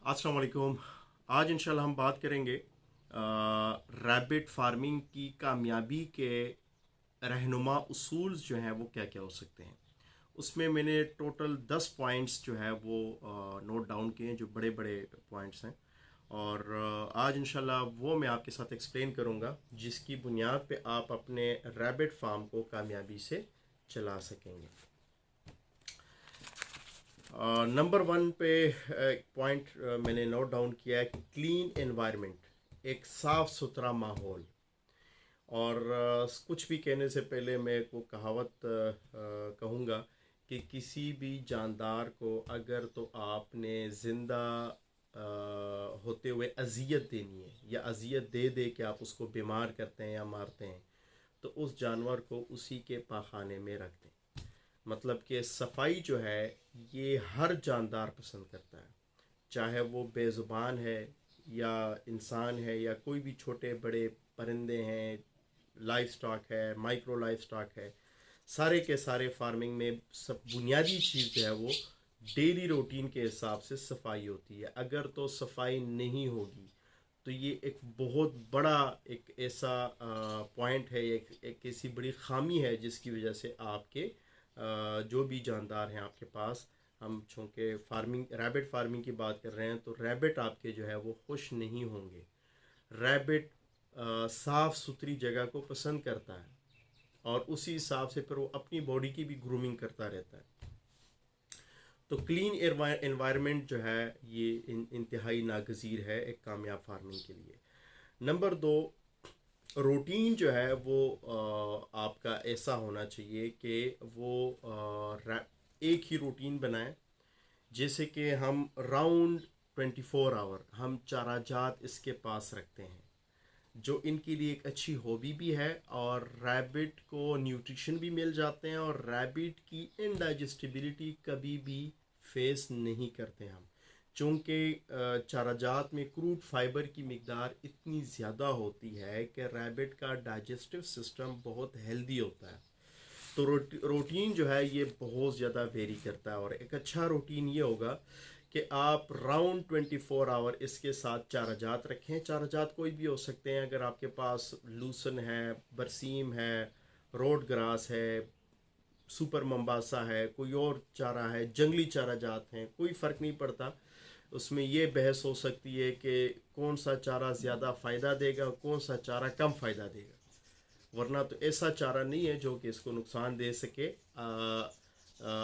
अस्सलाम वालेकुम। आज इंशाल्लाह हम बात करेंगे रैबिट फार्मिंग की कामयाबी के रहनुमा उसूल जो हैं वो क्या क्या हो सकते हैं। उसमें मैंने टोटल 10 पॉइंट्स जो है वो नोट डाउन किए हैं, जो बड़े बड़े पॉइंट्स हैं। और आज इंशाल्लाह वो मैं आपके साथ एक्सप्लेन करूँगा, जिसकी बुनियाद पे आप अपने रैबिट फार्म को कामयाबी से चला सकेंगे। नंबर वन पे एक पॉइंट मैंने नोट डाउन किया है, क्लीन एनवायरनमेंट, एक साफ़ सुथरा माहौल। और कुछ भी कहने से पहले मैं वो कहावत कहूँगा कि किसी भी जानदार को अगर तो आपने ज़िंदा होते हुए अजियत देनी है या अजियत दे दे के आप उसको बीमार करते हैं या मारते हैं, तो उस जानवर को उसी के पाखाने में रख दें। मतलब कि सफाई जो है ये हर जानदार पसंद करता है, चाहे वो बेज़ुबान है या इंसान है या कोई भी छोटे बड़े परिंदे हैं, लाइफ स्टॉक है, माइक्रो लाइफ स्टॉक है। सारे के सारे फार्मिंग में सब बुनियादी चीज़ जो है वो डेली रूटीन के हिसाब से सफाई होती है। अगर तो सफाई नहीं होगी तो ये एक बहुत बड़ा एक ऐसा पॉइंट है, एक ऐसी बड़ी खामी है जिसकी वजह से आपके जो भी जानदार हैं आपके पास, हम चूँकि फार्मिंग रैबिट फार्मिंग की बात कर रहे हैं, तो रैबिट आपके जो है वो खुश नहीं होंगे। रैबिट साफ़ सुथरी जगह को पसंद करता है और उसी हिसाब से फिर वो अपनी बॉडी की भी ग्रूमिंग करता रहता है। तो क्लीन एनवायरनमेंट जो है ये इंतहाई नागज़ीर है एक कामयाब फार्मिंग के लिए। नंबर दो, रूटीन जो है वो आपका ऐसा होना चाहिए कि वो एक ही रूटीन बनाएं। जैसे कि हम राउंड 24 आवर हम चारा जात इसके पास रखते हैं, जो इनके लिए एक अच्छी हॉबी भी है और रैबिट को न्यूट्रिशन भी मिल जाते हैं और रैबिट की इनडाइजेस्टिबिलिटी कभी भी फेस नहीं करते हम, चूँकि चाराजात में क्रूड फाइबर की मिकदार इतनी ज़्यादा होती है कि रैबिट का डाइजेस्टिव सिस्टम बहुत हेल्दी होता है। तो रूटीन जो है ये बहुत ज़्यादा वेरी करता है। और एक अच्छा रूटीन ये होगा कि आप राउंड 24 आवर इसके साथ चाराजात रखें। चाराजात कोई भी हो सकते हैं, अगर आपके पास लूसन है, बरसीम है, रोड ग्रास है, सुपर मंबासा है, कोई और चारा है, जंगली चारा जात हैं, कोई फ़र्क नहीं पड़ता। उसमें ये बहस हो सकती है कि कौन सा चारा ज़्यादा फ़ायदा देगा, कौन सा चारा कम फ़ायदा देगा, वरना तो ऐसा चारा नहीं है जो कि इसको नुकसान दे सके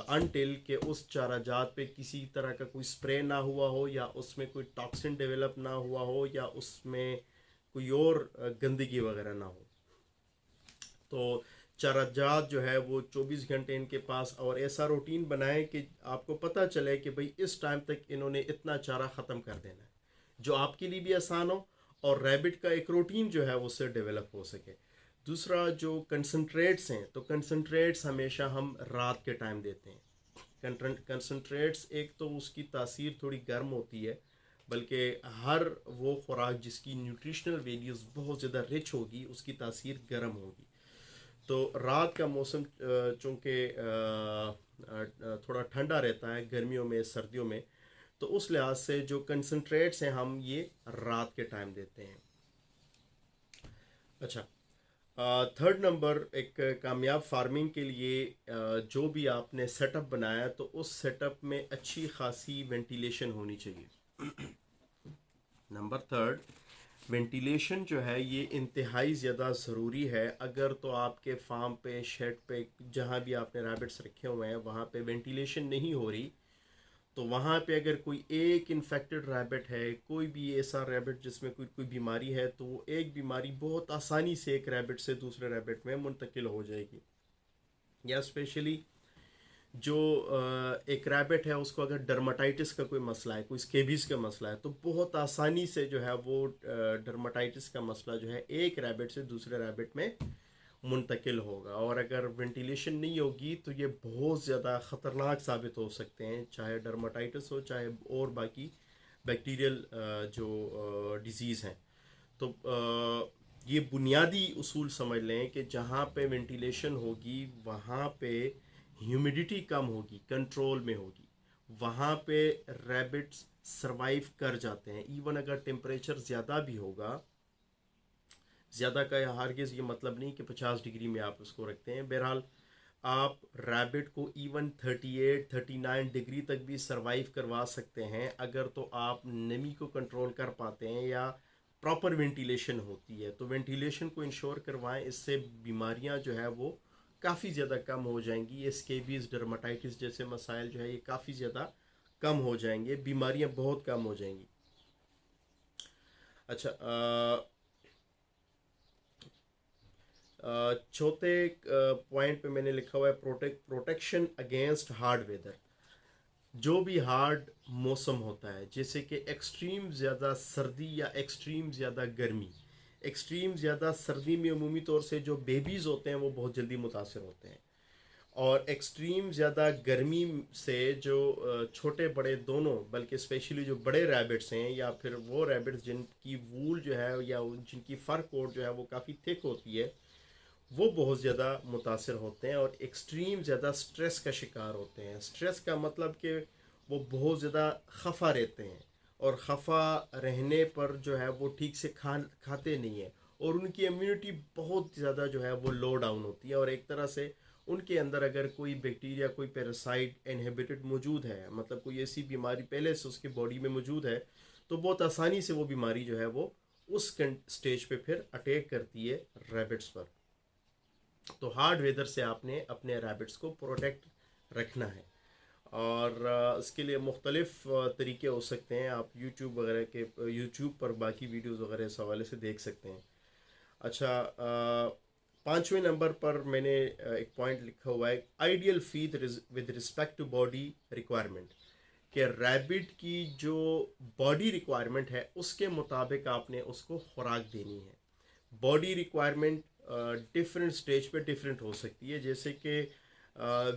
अनटिल के उस चारा जात पे किसी तरह का कोई स्प्रे ना हुआ हो या उसमें कोई टॉक्सिन डेवलप ना हुआ हो या उसमें कोई और गंदगी वगैरह ना हो। तो चाराजात जो है वो 24 घंटे इनके पास, और ऐसा रूटीन बनाएं कि आपको पता चले कि भाई इस टाइम तक इन्होंने इतना चारा ख़त्म कर देना है, जो आपके लिए भी आसान हो और रैबिट का एक रूटीन जो है उससे डेवलप हो सके। दूसरा, जो कंसनट्रेट्स हैं, तो कंसनट्रेट्स हमेशा हम रात के टाइम देते हैं। कंसनट्रेट्स एक तो उसकी तासीर थोड़ी गर्म होती है, बल्कि हर वो खुराक जिसकी न्यूट्रिशनल वैल्यूज़ बहुत ज़्यादा रिच होगी उसकी तासीर गर्म होगी। तो रात का मौसम चूँकि थोड़ा ठंडा रहता है गर्मियों में सर्दियों में, तो उस लिहाज से जो कंसनट्रेट्स हैं हम ये रात के टाइम देते हैं। अच्छा, थर्ड नंबर, एक कामयाब फार्मिंग के लिए जो भी आपने सेटअप बनाया तो उस सेटअप में अच्छी खासी वेंटिलेशन होनी चाहिए। नंबर थर्ड, वेंटिलेशन जो है ये इंतहाई ज़्यादा ज़रूरी है। अगर तो आपके फार्म पे, शेड पे, जहाँ भी आपने रैबिट्स रखे हुए हैं वहाँ पे वेंटिलेशन नहीं हो रही, तो वहाँ पे अगर कोई एक इन्फेक्टेड रैबिट है, कोई भी ऐसा रैबिट जिसमें कोई कोई बीमारी है, तो वो एक बीमारी बहुत आसानी से एक रैबिट से दूसरे रैबिट में मुंतकिल हो जाएगी। या स्पेशली जो एक रैबिट है उसको अगर डर्माटाइटिस का कोई मसला है, कोई स्केबीज़ का मसला है, तो बहुत आसानी से जो है वो डर्माटाइटिस का मसला जो है एक रैबिट से दूसरे रैबिट में मुंतकिल होगा। और अगर वेंटिलेशन नहीं होगी तो ये बहुत ज़्यादा ख़तरनाक साबित हो सकते हैं, चाहे डर्माटाइटिस हो चाहे और बाकी बैक्टीरियल जो डिज़ीज़ हैं। तो ये बुनियादी उसूल समझ लें कि जहाँ पे वेंटिलेशन होगी वहाँ पे ह्यूमिडिटी कम होगी, कंट्रोल में होगी, वहाँ पे रैबिट्स सर्वाइव कर जाते हैं। इवन अगर टेम्परेचर ज़्यादा भी होगा, ज़्यादा का हरगिज़ ये मतलब नहीं कि 50 डिग्री में आप उसको रखते हैं। बहरहाल आप रैबिट को इवन 38-39 डिग्री तक भी सरवाइव करवा सकते हैं अगर तो आप नमी को कंट्रोल कर पाते हैं या प्रॉपर वेंटिलेशन होती है। तो वेंटिलेशन को इंश्योर करवाएं, इससे बीमारियां जो है वो काफ़ी ज़्यादा कम हो जाएंगी। ये स्केबीज, डर्माटाइटिस जैसे मसाइल जो है ये काफ़ी ज़्यादा कम हो जाएंगे, बीमारियां बहुत कम हो जाएंगी। अच्छा, चौथे पॉइंट पे मैंने लिखा हुआ है प्रोटेक्शन अगेंस्ट हार्ड वेदर। जो भी हार्ड मौसम होता है, जैसे कि एक्सट्रीम ज़्यादा सर्दी या एक्सट्रीम ज़्यादा गर्मी। एक्सट्रीम ज़्यादा सर्दी में अमूमी तौर से जो बेबीज़ होते हैं वो बहुत जल्दी मुतासर होते हैं, और एक्सट्रीम ज़्यादा गर्मी से जो छोटे बड़े दोनों, बल्कि स्पेशली जो बड़े रैबिट्स हैं या फिर वो रैबिट्स जिनकी वूल जो है या जिनकी फर कोट जो है वो काफ़ी थिक होती है, वो बहुत ज़्यादा मुतासर होते हैं और एक्सट्रीम ज़्यादा स्ट्रेस का शिकार होते हैं। स्ट्रेस का मतलब कि वो बहुत ज़्यादा खफा रहते हैं, और खफा रहने पर जो है वो ठीक से खाते नहीं है, और उनकी इम्यूनिटी बहुत ज़्यादा जो है वो लो डाउन होती है। और एक तरह से उनके अंदर अगर कोई बैक्टीरिया, कोई पैरासाइट इनहिबिटेड मौजूद है, मतलब कोई ऐसी बीमारी पहले से उसकी बॉडी में मौजूद है, तो बहुत आसानी से वो बीमारी जो है वो उस स्टेज पे फिर अटैक करती है रैबिट्स पर। तो हार्ड वेदर से आपने अपने रैबिट्स को प्रोटेक्ट रखना है, और इसके लिए मुख्तलिफ तरीके हो सकते हैं। आप यूट्यूब वगैरह के यूट्यूब पर बाकी वीडियोस वगैरह इस हवाले से देख सकते हैं। अच्छा, 5वें नंबर पर मैंने एक पॉइंट लिखा हुआ है, ideal feed with respect to body requirement. कि रैबिट की जो बॉडी रिक्वायरमेंट है उसके मुताबिक आपने उसको खुराक देनी है। बॉडी रिक्वायरमेंट डिफरेंट स्टेज पे डिफरेंट हो सकती है। जैसे कि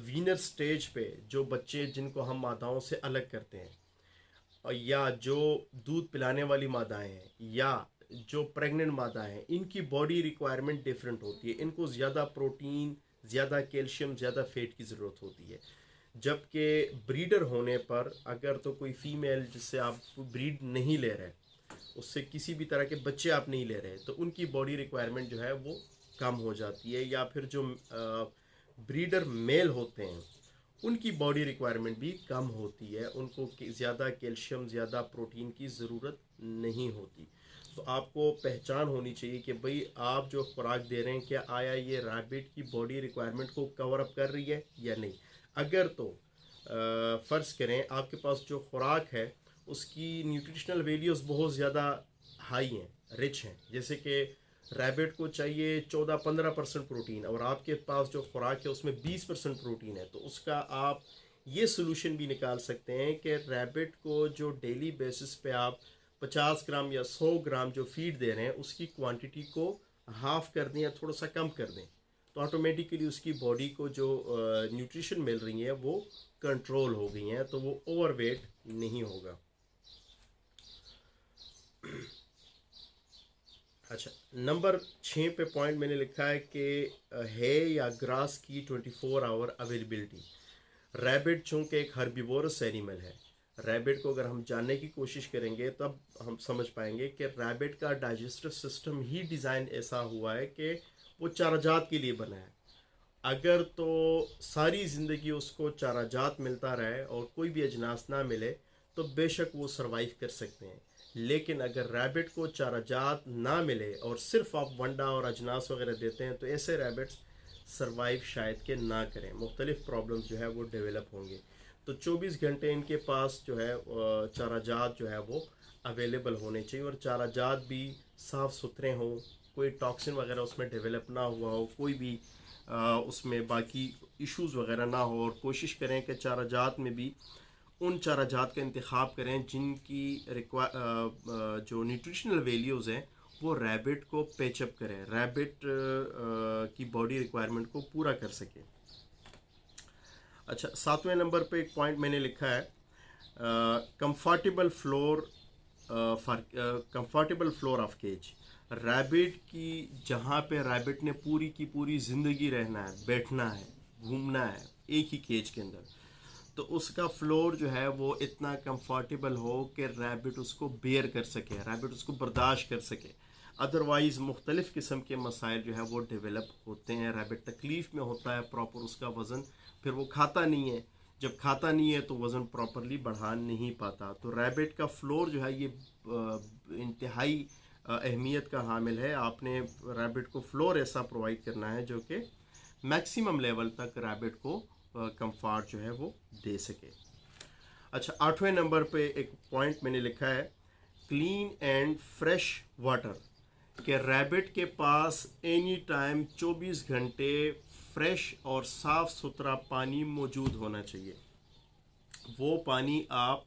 वीनर स्टेज पे जो बच्चे जिनको हम मादाओं से अलग करते हैं, या जो दूध पिलाने वाली मादाएं हैं, या जो प्रेग्नेंट मादाएं हैं, इनकी बॉडी रिक्वायरमेंट डिफरेंट होती है। इनको ज़्यादा प्रोटीन, ज़्यादा कैल्शियम, ज़्यादा फेट की ज़रूरत होती है। जबकि ब्रीडर होने पर अगर तो कोई फीमेल जिससे आप ब्रीड नहीं ले रहे, उससे किसी भी तरह के बच्चे आप नहीं ले रहे, तो उनकी बॉडी रिक्वायरमेंट जो है वो कम हो जाती है। या फिर जो ब्रीडर मेल होते हैं उनकी बॉडी रिक्वायरमेंट भी कम होती है, उनको ज़्यादा कैल्शियम, ज़्यादा प्रोटीन की ज़रूरत नहीं होती। तो आपको पहचान होनी चाहिए कि भाई आप जो खुराक दे रहे हैं, क्या आया ये रैबिट की बॉडी रिक्वायरमेंट को कवर अप कर रही है या नहीं। अगर तो फ़र्ज़ करें आपके पास जो खुराक है उसकी न्यूट्रिशनल वैल्यूज़ बहुत ज़्यादा हाई हैं, रिच हैं, जैसे कि रैबिट को चाहिए 14-15% प्रोटीन, और आपके पास जो खुराक है उसमें 20% प्रोटीन है, तो उसका आप ये सोल्यूशन भी निकाल सकते हैं कि रैबिट को जो डेली बेसिस पे आप 50 ग्राम या 100 ग्राम जो फीड दे रहे हैं उसकी क्वांटिटी को हाफ कर दें या थोड़ा सा कम कर दें, तो ऑटोमेटिकली उसकी बॉडी को जो न्यूट्रिशन मिल रही है वो कंट्रोल हो गई हैं, तो वो ओवरवेट नहीं होगा। अच्छा, नंबर 6 पे पॉइंट मैंने लिखा है कि है या ग्रास की 24 आवर अवेलेबिलिटी। रैबिट चूँकि एक हर्बीवोरस एनिमल है, रैबिट को अगर हम जानने की कोशिश करेंगे तब हम समझ पाएंगे कि रैबिट का डाइजेस्टिव सिस्टम ही डिज़ाइन ऐसा हुआ है कि वो चाराजात के लिए बना है। अगर तो सारी ज़िंदगी उसको चाराजात मिलता रहे और कोई भी अजनास ना मिले तो बेशक वो सरवाइव कर सकते हैं, लेकिन अगर रैबिट को चाराजात ना मिले और सिर्फ आप वंडा और अजनास वगैरह देते हैं तो ऐसे रैबिट्स सरवाइव शायद के ना करें, मुख्तलिफ प्रॉब्लम्स जो है वो डेवलप होंगे। तो 24 घंटे इनके पास जो है चाराजात जो है वो अवेलेबल होने चाहिए, और चाराजात भी साफ़ सुथरे हों, कोई टॉक्सिन वगैरह उसमें डेवलप ना हुआ हो, कोई भी उसमें बाकी इश्यूज़ वगैरह ना हो। और कोशिश करें कि चाराजात में भी उन चाराजात का इंतखाब करें जिनकी जो न्यूट्रिशनल वैल्यूज़ हैं वो रैबिट को पैचअप करें, रैबिट की बॉडी रिक्वायरमेंट को पूरा कर सके। अच्छा, 7वें नंबर पे एक पॉइंट मैंने लिखा है, comfortable floor of cage. Rabbit की जहाँ पे रैबिट ने पूरी की पूरी ज़िंदगी रहना है, बैठना है, घूमना है एक ही केज के अंदर, تو اس کا فلور جو ہے وہ اتنا کمفرٹیبل ہو کہ ریبٹ اس کو بیئر کر سکے، ریبٹ اس کو برداشت کر سکے. ادروائز مختلف قسم کے مسائل جو ہے وہ ڈیولپ ہوتے ہیں. ریبٹ تکلیف میں ہوتا ہے پراپر اس کا وزن، پھر وہ کھاتا نہیں ہے، جب کھاتا نہیں ہے تو وزن پراپرلی بڑھا نہیں پاتا. تو ریبٹ کا فلور جو ہے یہ انتہائی اہمیت کا حامل ہے. آپ نے ریبٹ کو فلور ایسا پرووائڈ کرنا ہے جو کہ میکسیمم لیول تک ریبٹ کو کمفارٹ جو ہے وہ دے سکے. اچھا، 8ویں نمبر پہ ایک پوائنٹ میں نے لکھا ہے کلین اینڈ فریش واٹر، کہ ریبٹ کے پاس اینی ٹائم 24 گھنٹے فریش اور صاف ستھرا پانی موجود ہونا چاہیے. وہ پانی آپ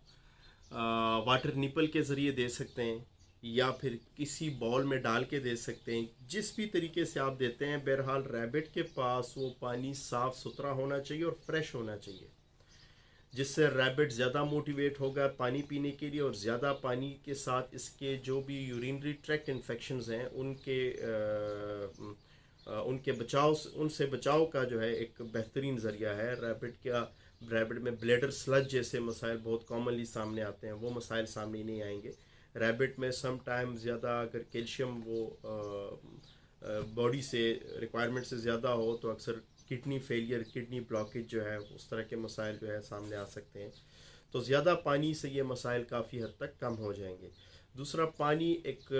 واٹر نیپل کے ذریعے دے سکتے ہیں یا پھر کسی بول میں ڈال کے دے سکتے ہیں، جس بھی طریقے سے آپ دیتے ہیں. بہرحال ریبٹ کے پاس وہ پانی صاف ستھرا ہونا چاہیے اور فریش ہونا چاہیے، جس سے ریبٹ زیادہ موٹیویٹ ہوگا پانی پینے کے لیے، اور زیادہ پانی کے ساتھ اس کے جو بھی یورینری ٹریکٹ انفیکشنز ہیں ان سے بچاؤ کا جو ہے ایک بہترین ذریعہ ہے. ریبٹ میں بلیڈر سلج جیسے مسائل بہت کامنلی سامنے آتے ہیں، وہ مسائل سامنے نہیں آئیں گے. ریبٹ میں سم ٹائم زیادہ اگر کیلشیم وہ باڈی سے ریکوائرمنٹ سے زیادہ ہو تو اکثر کڈنی فیلئر، کڈنی بلاکیج جو ہے اس طرح کے مسائل جو ہے سامنے آ سکتے ہیں. تو زیادہ پانی سے یہ مسائل کافی حد تک کم ہو جائیں گے. دوسرا، پانی ایک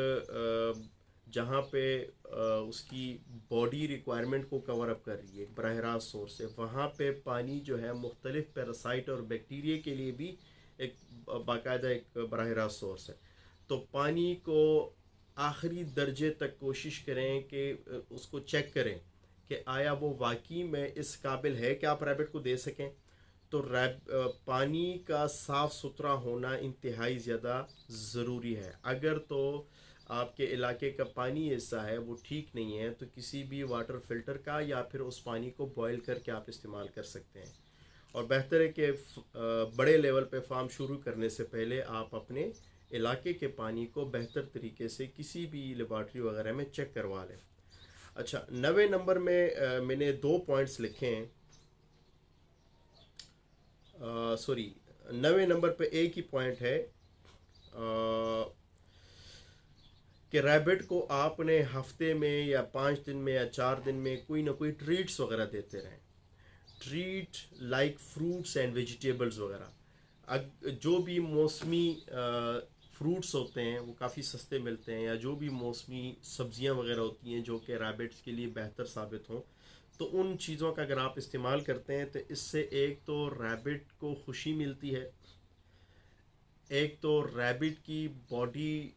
جہاں پہ اس کی باڈی ریکوائرمنٹ کو کور اپ کر رہی ہے، ایک براہ راست سورس ہے، وہاں پہ پانی جو ہے مختلف پیراسائٹ اور بیکٹیریا کے لیے بھی ایک باقاعدہ ایک براہ راست سورس ہے. تو پانی کو آخری درجے تک کوشش کریں کہ اس کو چیک کریں کہ آیا وہ واقعی میں اس قابل ہے کہ آپ ریبٹ کو دے سکیں. تو پانی کا صاف ستھرا ہونا انتہائی زیادہ ضروری ہے. اگر تو آپ کے علاقے کا پانی ایسا ہے وہ ٹھیک نہیں ہے تو کسی بھی واٹر فلٹر کا یا پھر اس پانی کو بوائل کر کے آپ استعمال کر سکتے ہیں. اور بہتر ہے کہ بڑے لیول پہ فارم شروع کرنے سے پہلے آپ اپنے علاقے کے پانی کو بہتر طریقے سے کسی بھی لیبارٹری وغیرہ میں چیک کروا لیں. اچھا، 9 نمبر میں نے 2 پوائنٹس لکھے ہیں. 9 نمبر پہ ایک ہی پوائنٹ ہے کہ ریبٹ کو آپ نے ہفتے میں یا 5 دن میں یا 4 دن میں کوئی نہ کوئی ٹریٹس وغیرہ دیتے رہیں. Treat like fruits and vegetables وغیرہ. جو بھی موسمی فروٹس ہوتے ہیں وہ کافی سستے ملتے ہیں، یا جو بھی موسمی سبزیاں وغیرہ ہوتی ہیں جو کہ ریبٹس کے لیے بہتر ثابت ہوں، تو ان چیزوں کا اگر آپ استعمال کرتے ہیں تو اس سے ایک تو ریبٹ کو خوشی ملتی ہے، ایک تو ریبٹ کی باڈی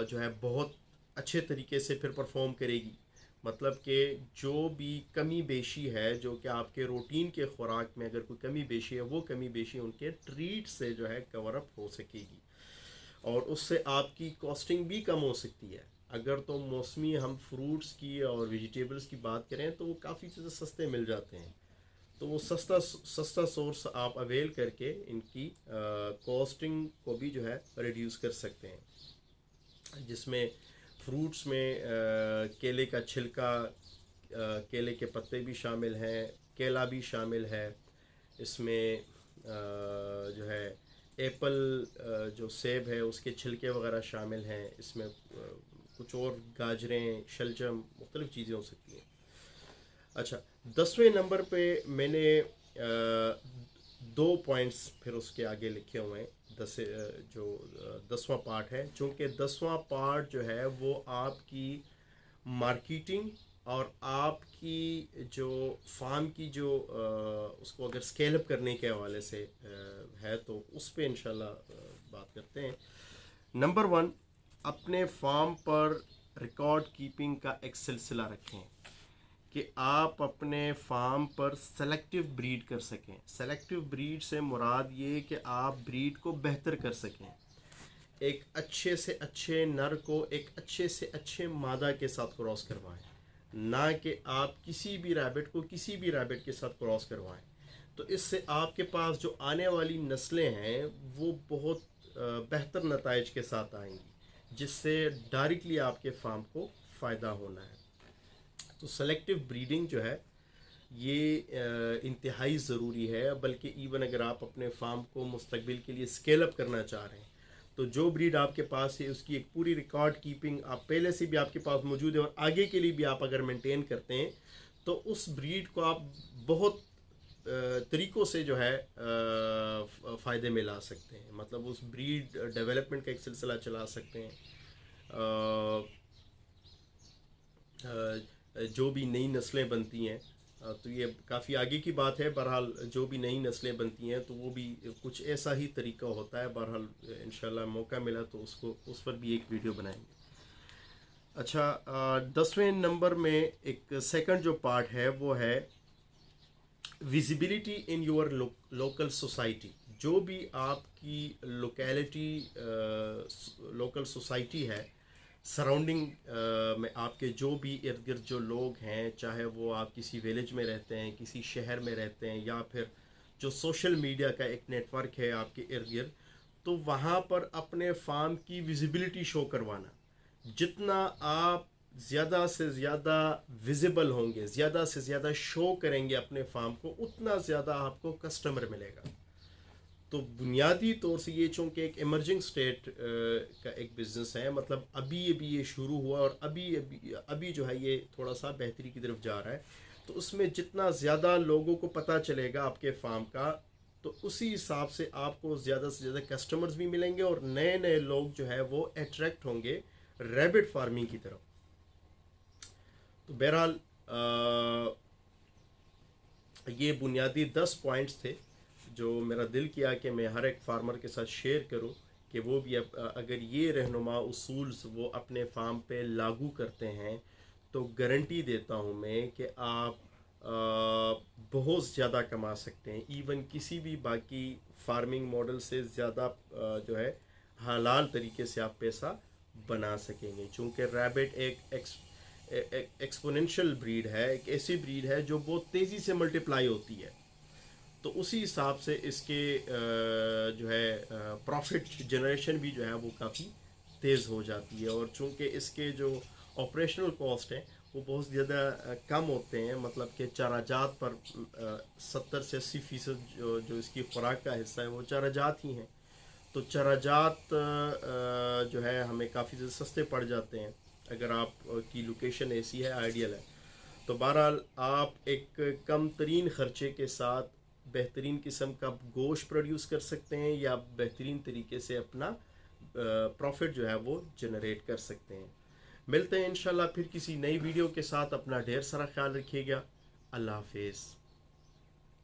جو ہے بہت اچھے طریقے سے پھر پرفارم کرے گی. مطلب کہ جو بھی کمی بیشی ہے جو کہ آپ کے روٹین کے خوراک میں اگر کوئی کمی بیشی ہے، وہ کمی بیشی ان کے ٹریٹ سے جو ہے کور اپ ہو سکے گی، اور اس سے آپ کی کاسٹنگ بھی کم ہو سکتی ہے. اگر تو موسمی ہم فروٹس کی اور ویجیٹیبلز کی بات کریں تو وہ کافی چیزیں سستے مل جاتے ہیں، تو وہ سستا سورس آپ اویل کر کے ان کی کاسٹنگ کو بھی جو ہے ریڈیوس کر سکتے ہیں. جس میں فروٹس میں کیلے کا چھلکا، کیلے کے پتے بھی شامل ہیں، کیلا بھی شامل ہے. اس میں جو ہے ایپل جو سیب ہے اس کے چھلکے وغیرہ شامل ہیں. اس میں کچھ اور گاجریں، شلجم، مختلف چیزیں ہو سکتی ہیں. اچھا، 10ویں نمبر پہ میں نے 2 پوائنٹس پھر اس کے آگے لکھے ہوئے ہیں. جو 10واں پارٹ ہے، چونکہ 10واں پارٹ جو ہے وہ آپ کی مارکیٹنگ اور آپ کی جو فارم کی جو اس کو اگر اسکیل اپ کرنے کے حوالے سے ہے تو اس پہ انشاءاللہ بات کرتے ہیں. نمبر 1، اپنے فارم پر ریکارڈ کیپنگ کا ایک سلسلہ رکھیں کہ آپ اپنے فارم پر سلیکٹیو بریڈ کر سکیں. سلیکٹیو بریڈ سے مراد یہ کہ آپ بریڈ کو بہتر کر سکیں، ایک اچھے سے اچھے نر کو ایک اچھے سے اچھے مادہ کے ساتھ کراس کروائیں، نہ کہ آپ کسی بھی ریبٹ کو کسی بھی ریبٹ کے ساتھ کراس کروائیں. تو اس سے آپ کے پاس جو آنے والی نسلیں ہیں وہ بہت بہتر نتائج کے ساتھ آئیں گی، جس سے ڈائریکٹلی آپ کے فارم کو فائدہ ہونا ہے. تو سلیکٹیو بریڈنگ جو ہے یہ انتہائی ضروری ہے، بلکہ ایون اگر آپ اپنے فارم کو مستقبل کے لیے اسکیل اپ کرنا چاہ رہے ہیں تو جو بریڈ آپ کے پاس ہے اس کی ایک پوری ریکارڈ کیپنگ آپ پہلے سے بھی آپ کے پاس موجود ہے، اور آگے کے لیے بھی آپ اگر مینٹین کرتے ہیں تو اس بریڈ کو آپ بہت طریقوں سے جو ہے فائدے میں لا سکتے ہیں، مطلب اس بریڈ ڈیولپمنٹ کا ایک سلسلہ چلا سکتے ہیں۔ جو بھی نئی نسلیں بنتی ہیں تو یہ کافی آگے کی بات ہے، بہرحال جو بھی نئی نسلیں بنتی ہیں تو وہ بھی کچھ ایسا ہی طریقہ ہوتا ہے، بہرحال انشاءاللہ موقع ملا تو اس پر بھی ایک ویڈیو بنائیں گے۔ اچھا، 10ویں نمبر میں ایک سیکنڈ جو پارٹ ہے وہ ہے visibility in your local society. جو بھی آپ کی لوکیلٹی لوکل سوسائٹی ہے، سراؤنڈنگ میں آپ کے جو بھی ارد گرد جو لوگ ہیں، چاہے وہ آپ کسی ویلیج میں رہتے ہیں، کسی شہر میں رہتے ہیں، یا پھر جو سوشل میڈیا کا ایک نیٹ ورک ہے آپ کے ارد گرد، تو وہاں پر اپنے فارم کی ویزیبلٹی شو کروانا۔ جتنا آپ زیادہ سے زیادہ ویزیبل ہوں گے، زیادہ سے زیادہ شو کریں گے اپنے فارم کو، اتنا زیادہ آپ کو کسٹمر ملے گا۔ تو بنیادی طور سے یہ چونکہ ایک ایمرجنگ سٹیٹ کا ایک بزنس ہے، مطلب ابھی یہ شروع ہوا اور ابھی جو ہے یہ تھوڑا سا بہتری کی طرف جا رہا ہے، تو اس میں جتنا زیادہ لوگوں کو پتہ چلے گا آپ کے فارم کا، تو اسی حساب سے آپ کو زیادہ سے زیادہ کسٹمرز بھی ملیں گے، اور نئے نئے لوگ جو ہے وہ اٹریکٹ ہوں گے ریبٹ فارمنگ کی طرف۔ تو بہرحال یہ بنیادی 10 پوائنٹس تھے جو میرا دل کیا کہ میں ہر ایک فارمر کے ساتھ شیئر کروں، کہ وہ بھی اگر یہ رہنما اصولز وہ اپنے فارم پہ لاگو کرتے ہیں تو گارنٹی دیتا ہوں میں کہ آپ بہت زیادہ کما سکتے ہیں، ایون کسی بھی باقی فارمنگ ماڈل سے زیادہ جو ہے حلال طریقے سے آپ پیسہ بنا سکیں گے، چونکہ ریبٹ ایک ایکسپوننشل بریڈ ہے، ایک ایسی بریڈ ہے جو بہت تیزی سے ملٹیپلائی ہوتی ہے، تو اسی حساب سے اس کے جو ہے پروفٹ جنریشن بھی جو ہے وہ کافی تیز ہو جاتی ہے، اور چونکہ اس کے جو آپریشنل کاسٹ ہیں وہ بہت زیادہ کم ہوتے ہیں، مطلب کہ چارہ جات پر 70 سے 80% جو اس کی خوراک کا حصہ ہے وہ چارہ جات ہی ہیں، تو چارہ جات جو ہے ہمیں کافی زیادہ سستے پڑ جاتے ہیں اگر آپ کی لوکیشن ایسی ہے، آئیڈیل ہے۔ تو بہرحال آپ ایک کم ترین خرچے کے ساتھ بہترین قسم کا گوشت پروڈیوس کر سکتے ہیں، یا بہترین طریقے سے اپنا پروفٹ جو ہے وہ جنریٹ کر سکتے ہیں۔ ملتے ہیں انشاءاللہ پھر کسی نئی ویڈیو کے ساتھ، اپنا ڈھیر سارا خیال رکھیے گا، اللہ حافظ۔